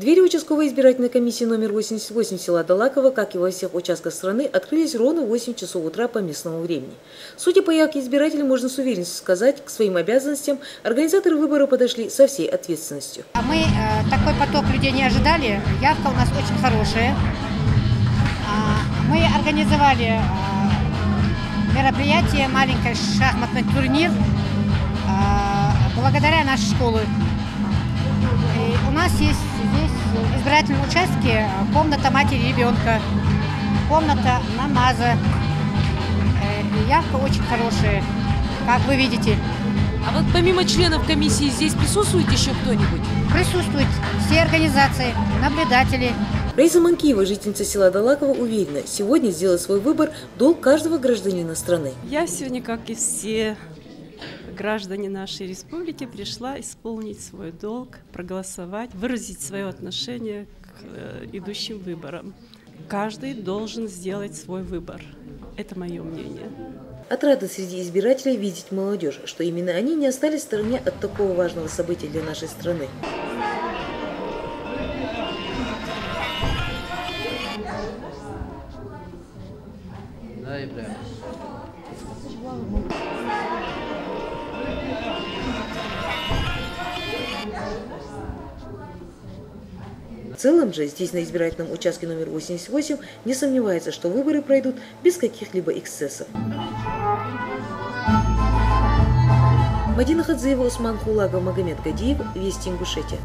Двери участковой избирательной комиссии номер 88 села Далаково, как и во всех участках страны, открылись ровно в 8 часов утра по местному времени. Судя по явке избирателей, можно с уверенностью сказать, к своим обязанностям организаторы выбора подошли со всей ответственностью. Мы такой поток людей не ожидали, явка у нас очень хорошая. Мы организовали мероприятие, маленький шахматный турнир благодаря нашей школе. И у нас есть здесь избирательном участке комната матери ребенка, комната намаза. Явка очень хорошая, как вы видите. А вот помимо членов комиссии здесь присутствует еще кто-нибудь? Присутствуют все организации, наблюдатели. Раиса Манкиева, жительница села Далаково, уверена, сегодня сделать свой выбор – долг каждого гражданина страны. Я сегодня, как и все граждане нашей республики, пришла исполнить свой долг, проголосовать, выразить свое отношение к идущим выборам. Каждый должен сделать свой выбор. Это мое мнение. Отрадно среди избирателей видеть молодежь, что именно они не остались в стороне от такого важного события для нашей страны. В целом же здесь, на избирательном участке номер 88, не сомневается, что выборы пройдут без каких-либо эксцессов. Мадина Хадзиева, Усман Хулагов, Магомед Гадиев, Вести Ингушетия.